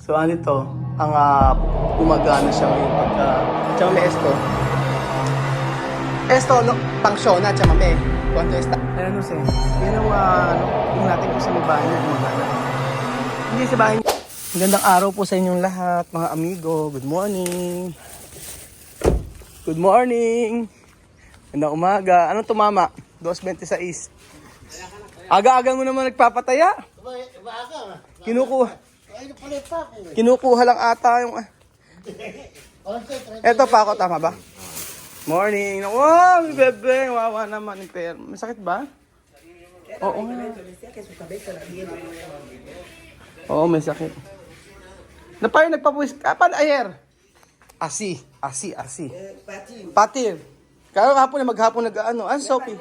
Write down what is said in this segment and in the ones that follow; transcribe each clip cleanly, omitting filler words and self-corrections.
So ano ito, ang gumagana siya ngayon pagka chama may esto. Esto no, pangsiyona chama may. Kuwanto esta. Ayan no sir. Yan ang yung natin kung sa may bahay niya gumagana. Hindi sa bahay niya. Magandang araw po sa inyong lahat, mga amigo. Good morning. Good morning. Magandang umaga. Anong tumama? 2:26. Aga-aga mo naman nagpapataya. Kinukuha lang ata yung... Eto pa ako, tama ba? Morning. Wow, bebe. Wawa naman. May sakit ba? Oo nga. Oo, may sakit. Napayo nagpapuwis. Paano ayer? Asi. Patir. Kaya hapon na maghapon nag-ano. Sophie.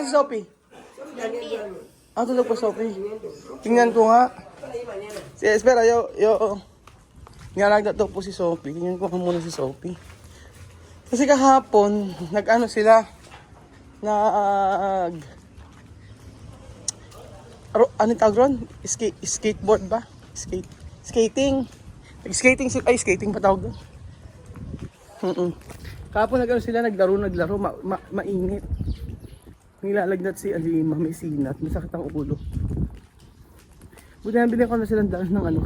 Sophie. Tulog po Sophie. Tingnan ko nga. Espera, yo. Ngalagda to po si Sophie. Tingnan ko muna si Sophie. Kasi kahapon, nag-ano sila. Ano tawag ron? Skateboard ba? Skating. Nag-skating sila. Ay, skating pa tawag doon. Kahapon nag-ano sila, naglaro. Mainit. Nilalagnat si Alima, may sinat. May sakit ang ulo. Buti na bilhin ko na silang daan ng ano.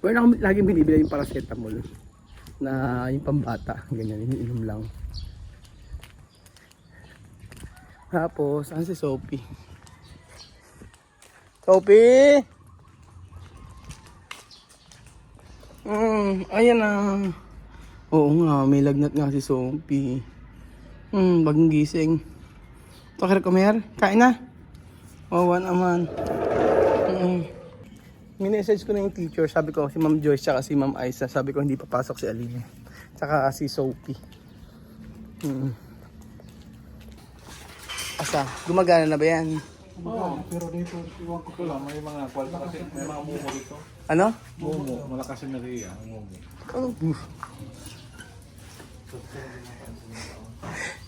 Meron ako laging binibili yung paracetamol. Na yung pambata. Ganyan, iniinom lang. Tapos, saan si Sophie? Sophie! Ayan na. Oo nga, may lagnat nga si Sophie. Bagong gising. Takir kumer, kain na. Wawa naman. Minessage ko na yung teacher. Sabi ko si Ma'am Joyce tsaka si Ma'am Aiza. Sabi ko hindi papasok si Aline. Tsaka si Sophie. Asa, gumagana na ba yan? Oo, pero dito, iwan ko lang, may mga kwalta kasi, may mga mumo dito. Ano? Mumo, malakas yung nariya, ang mumo.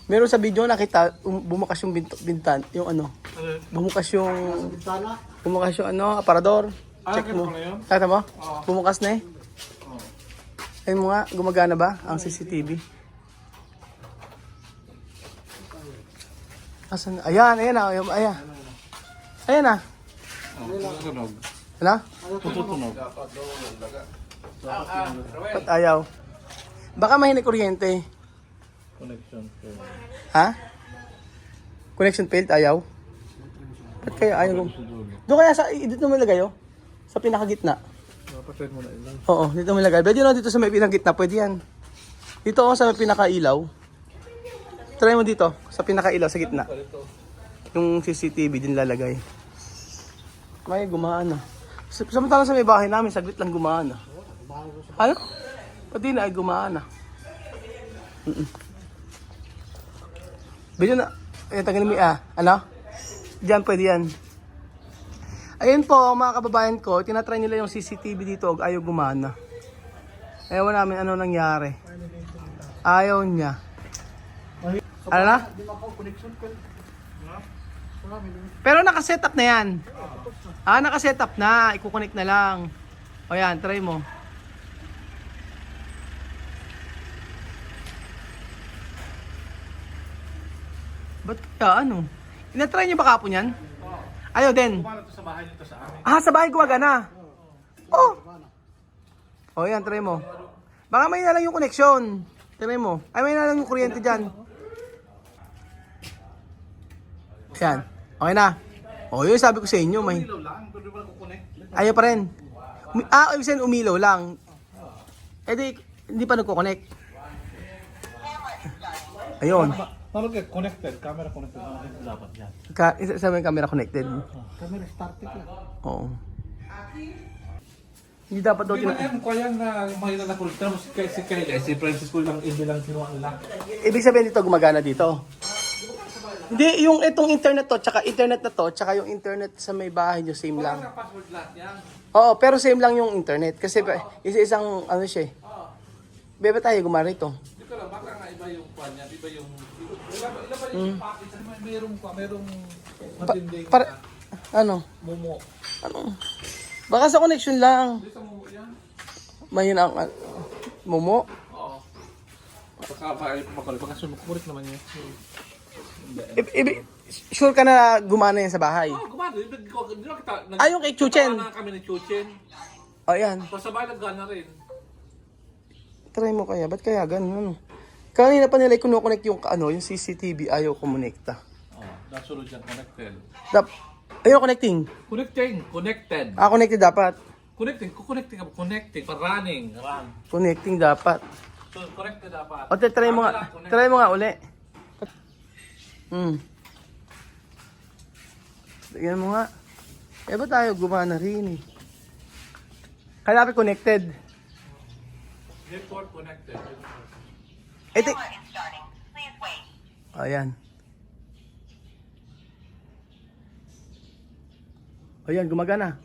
Meron sa video nakita bumukas yung bintan, yung ano. Bumukas yung aparador. Check mo. Tata mo? Bumukas na eh. Ayun mo nga, gumagana ba ang CCTV? Asan? Ayan. Ayan na. Tutunog. Hala? Tutunog. Ba't ayaw? Baka mahinig kuryente. Connection. Ha? Connection failed, ayaw? Ba't kaya ayaw? Doon kaya dito mo ilagay oh? Sa pinakagitna. Napatay mo na ilang. Oo, dito mo ilagay. Pwede na dito sa may pinakagitna, pwede yan. Dito sa may pinakailaw. Try mo dito, sa pinakailaw, sa gitna. Yung CCTV din lalagay. May gumana. Samantala sa may bahay namin, saglit lang gumana. Ano? Pati na ay gumana. Video na. Tagalin mo ano? Diyan pwede yan. Ayun po mga kababayan ko, tinatry nila yung CCTV dito, ayaw gumana. Ewan namin ano nangyari. Ayaw niya. Ano na? Pero nakasetup na yan. Nakasetup na. Ikukonek na lang. O yan, try mo. Ba't kaya ano? Inatry niyo ba kapon yan? Ayaw din. Kumala to sa bahay nito sa amin. Sa bahay gumagana. Oh, yan, try mo. Baka may na lang yung connection. Try mo. Ay, may na lang yung kuryente dyan. Yan. Okay na. Yun sabi ko sa inyo. May... Ilaw lang, pero di ba kukunik? Ayaw pa rin. Ibig sabihin umilaw lang. Di, hindi pa nagko-connect. Ayun. Talaga connected, camera connected dapat yan. Sabi yung camera connected. Camera started lang. Oo. Hindi dapat daw Di ba yan, kaya na mahina na connected mo si Kyle, si Francis ko lang, hindi lang kinuha nila. Ibig sabihin dito gumagana dito. Hindi, yung itong internet to, tsaka internet na to, tsaka yung internet sa may bahay nyo, same lang. Wala password lahat yan. Oo, pero same lang yung internet. Kasi isa-isang, ano siya eh. Bebe tayo gumana rito. Hindi ko lang, baka nga iba yung kwan yan, iba yung... Iba pa rin yung package, merong matinding Ano? mumo. Ano? Baka sa connection lang. Hindi sa mumo yan. Mahina ang Momo. Oo. Pagka sunukurit naman yun. Sure ka na gumana yan sa bahay? Oo, gumano. Di ba kita... Yung kay Chuchen. Nagpapakanan kami ni Chuchen. O yan. So sa bahay naggana rin. Try mo kaya. Ba't kaya ganun? Kanina pa nila i-connect yung yung CCTV. Ayaw kumonekta. Oo. Nasunod yan. Connected. Ayaw connecting. Connected. Connected dapat. Connecting ka. Connecting. Running. Run. Connecting dapat. So connected dapat. O, try mo nga. Try mo nga uli. Tignan mo nga. Ba tayo gumana rin eh. Kaya connected. Network connected. Ayan. Ayan, gumagana.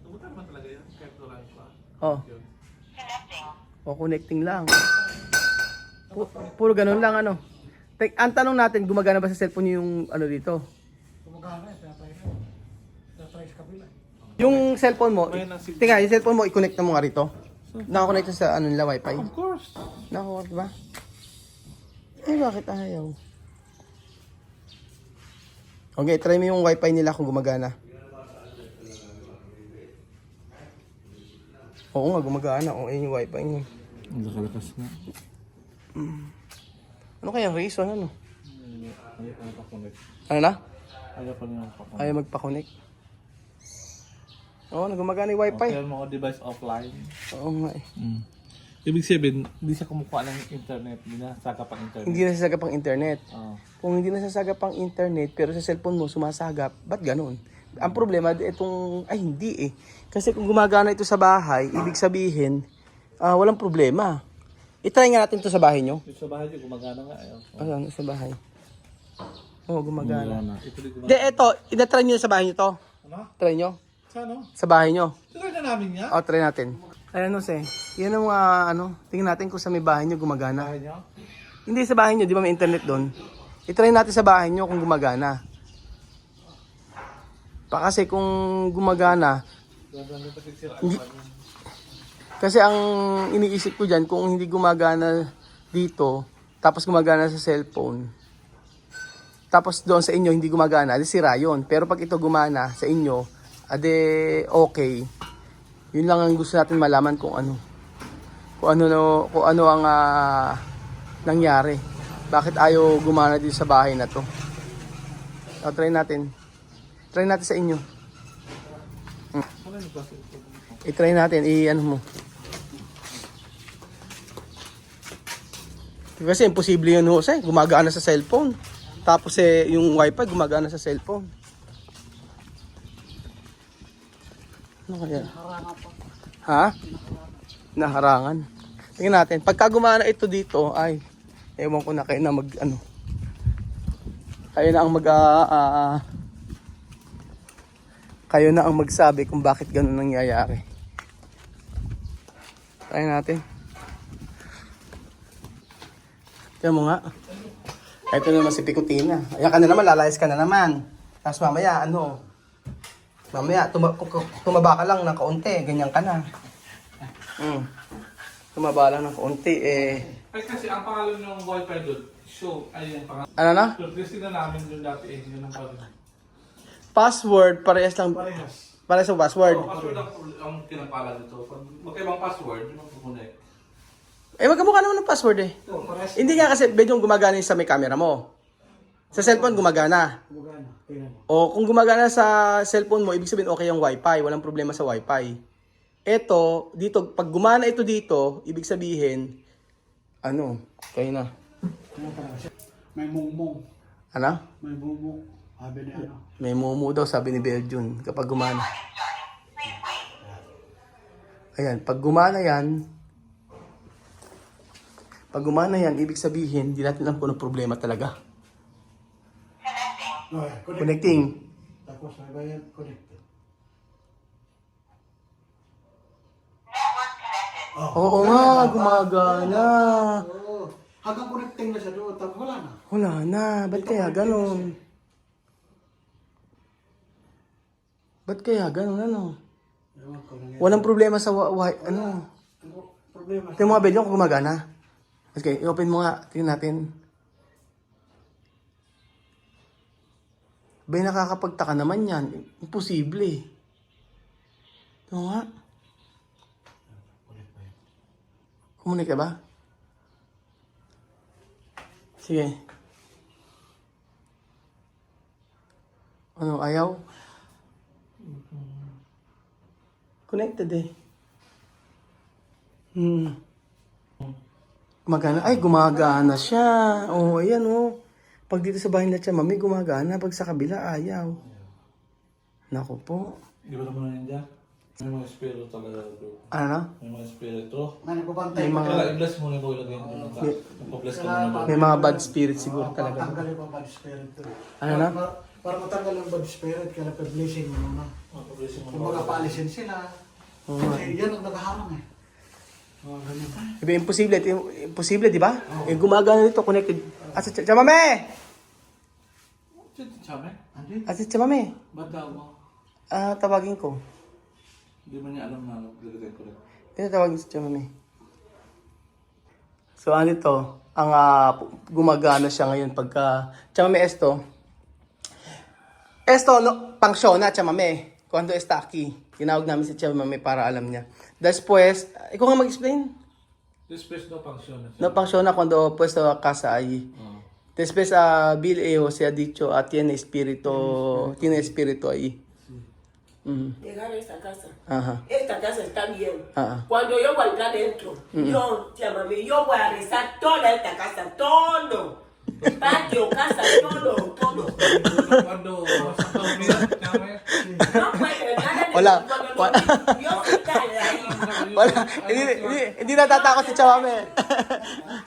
Tumutan naman talaga yan. Kahit wala pa. Oh. O, connecting lang. Puro ganun lang Ang tanong natin, gumagana ba sa cellphone yung dito? Gumagana eh, tatry sa kabila. Yung cellphone mo, tingnan, yung cellphone mo, i-connect na mo nga rito. Nakakonect sa nila, wifi. Of course. Nakakonect ba? Bakit ayaw? Okay, try mo yung wifi nila kung gumagana. Oo nga, gumagana. Yung wifi nyo. Ang lakalakas nga. Ano kaya ang reason, Ayaw pa connect. Ano na? Ayaw pa nila pa-connect. Ayaw magpa-connect. Oo, gumagana yung wifi. Kaya mga device offline. Oo nga eh. Ibig sabihin, hindi siya kumukuha ng internet. Hindi na sagap ang internet. Hindi nasasagap ang internet. Oo. Kung hindi nasasagap ang internet, pero sa cellphone mo sumasagap, ba't ganun? Ang problema, hindi eh. Kasi kung gumagana ito sa bahay, ibig sabihin, walang problema. I-try nga natin ito sa bahay nyo. Yung sa bahay niyo, gumagana nga. Sa bahay. Oo, gumagana. Ito din gumagana. Hindi, ito, ina-try nyo sa bahay nyo to. Ano? Try nyo. Sa ano? Sa bahay nyo. Tuloy na namin niya. Try natin. Ayan yan ang tingnan natin kung sa may bahay nyo gumagana. Bahay niyo? Hindi sa bahay nyo, di ba may internet doon? I-try natin sa bahay nyo kung gumagana. Kasi kung gumagana, kasi ang iniisip ko dyan, kung hindi gumagana dito, tapos gumagana sa cellphone, tapos doon sa inyo hindi gumagana, di sira yun. Pero pag ito gumana sa inyo, okay. Yun lang ang gusto natin malaman kung ano ang nangyari. Bakit ayaw gumana dito sa bahay na to? Try natin. Try natin sa inyo. I-try natin, mo. Kasi imposible yun, Jose. Gumagana sa cellphone. Tapos yung wifi gumagana sa cellphone. Ano kaya? Ha? Naharangan. Tingnan natin. Pagka gumana ito dito, ewan ko na kayo na kayo na ang kayo na ang magsabi kung bakit ganun nangyayari. Try natin. Tignan mo nga. Ito naman si Picotina. Ayan ka na naman, lalayas ka na naman. Tapos mamaya, tumaba ka lang ng kaunti. Ganyan ka na. Tumaba lang ng kaunti. Ay kasi ang pangalan ng wifi doon, show, ay yung pangalan. Ano na? Kasi na namin doon dati yun ang pangalan. Password, parehas lang. Parehas. Parehas ang password. Password ang pinapala dito. Pag magkaibang password, yun ang kukunik. Magkamukha naman ng password eh. Parehas. Hindi nga kasi medyo gumagana yung sa may camera mo. Sa cellphone gumagana. Gumagana. Tingnan mo. O kung gumagana sa cellphone mo, ibig sabihin okay yung wifi. Walang problema sa wifi. Ito, dito, pag gumana ito dito, ibig sabihin, kayo na. Ano talaga siya? May mungmung. Ano? May mungmung. Sabi ni May mumu daw, sabi ni Beljun, kapag gumana. Ayan, pag gumana yan, ibig sabihin, hindi natin alam kung ano problema talaga. Connecting. Tapos may yan, connected. Oo nga, gumagana. Oo. Hanggang connecting na siya doon, tapos wala na. Wala na, ba't kaya ganon? Ba't kaya ganon, Ewan ko nangyari. Walang problema sa Problema. Ito yung mga bell yung gumagana. Okay, i-open mo nga. Tingnan natin. Bay, nakakapagtaka naman yan. Imposible. Ito nga. Kumunik ka ba? Sige. Ano, ayaw? Connected eh. Gumagana. Ay, gumagana siya. Oh, ayan oh. Pag dito sa bahay na siya, mami, gumagana. Pag sa kabila, ayaw. Naku po. Di ba naman na dyan? May mga espiritu talaga bro. Ano? May mga espiritu. May nagbabantay. May mga- Kaya i-bless mo na yung ilagay mo na. Ipa-bless ka muna ba? May mga bad spirit siguro talaga. Tanggal yung bad spirit. Ano na? Para matanggal yung bad spirit, kaya pa-blessing mo muna. Ipa-bless mo Kung na. mga paalisin sila. Oo nga. Kasi yan ang naghaharang eh. Ganyan. Diba, imposible. Imposible, di ba? Eh, gumagana dito, connected. Asa, chamame! Sabi? Andi? Asa, chamame? Ba't daw mo? Tawagin ko. Hindi man niya alam na naglalagay ko rin. Tinatawagin si chamame. So, ano ito? Ang gumagana siya ngayon pagka... Chamame esto. Esto, no, pangsiyona, chamame. Cuando está aquí. Tinawag namin si chamame para alam niya. Después, ikaw nga mag-explain. Después daw pangsyon. No pangsiyona cuando puesto a casa ahí. Después, Bill se ha dicho, tiene espíritu ahí. Llegar a esta casa. Ajá. Esta casa está bien. Ajá. Cuando yo voy a entrar dentro, yo, llámame, yo voy a rezar toda esta casa, todo. Patio, casa, todo. Cuando sa Tawmir, sabi? No puede nada de Hola. cuando Dios está ahí. Wala, hindi natatakot si Chamame.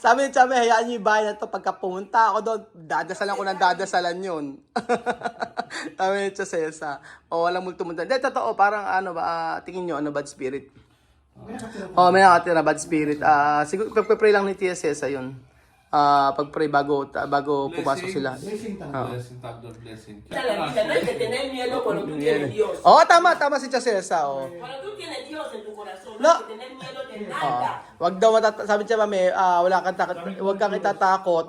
Sabi ni Chamame, hayaan niyo yung bahay na to. Pagka pumunta ako doon, dadasalan ko ng dadasalan yun. Sabi ni Chasesa. O, walang multo-multo. Hindi, totoo, parang ano ba, tingin nyo, ano, bad spirit? Oh, may nakatira, bad spirit. Siguro, pagpapray lang ni Tia Cesa yun. Pagpray bago pumasok sila. Blessing talaga. Blessing, tag the blessing. Esta la vida, no hay que tener miedo cuando tú tienes Dios. Oo, tama si Chasesa. Oh. Cuando tú tienes Dios en tu corazón, No. no hay que tener miedo de nada. Wag daw sabi niya mami, wala kang takot, wag kang itatakot.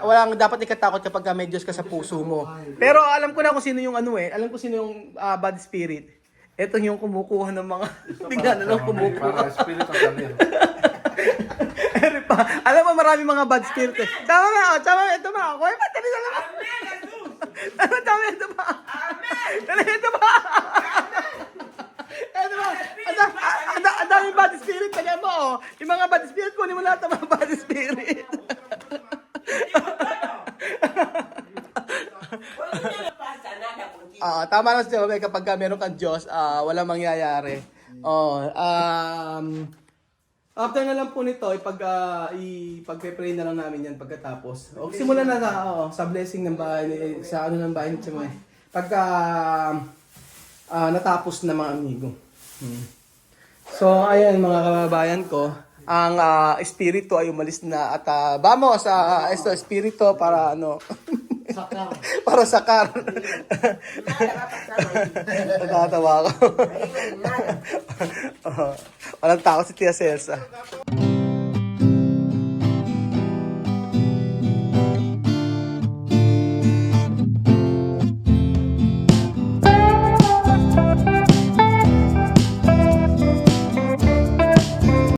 Walang dapat ikatakot kapag may Diyos ka sa puso mo. Pero alam ko na kung sino yung alam ko sino yung bad spirit. Ito yung kumukuha ng mga tingnan na lang kumukuha. Para espiritu también. Eri pa. Alam mo marami mga bad spirit. Eh. Tama, ito ba? Kuya pa, tali na lang. Tama, ito ba? Tali, ito ba? Ito ba? Ang daming bad spirit. Kaya mo, oh. Yung mga bad spirit, kunin mo lahat ng mga bad spirit. Porque no pasa nada contigo. Tama lang siya, kapag meron kang Diyos, walang mangyayari. After na lang po nito, ipag-pray na lang namin yan pagkatapos. Simulan na sa blessing ng bahay, sa ng bahay ni Chamay. Pagka natapos na mga amigo. So, ayan mga kababayan ko, ang espiritu ay umalis na at vamos sa espiritu para Sakar. para sakar. Nada va a pasar ahí. Natatawa ako. Ahí no hay nada. Walang takot si Tia Celsa.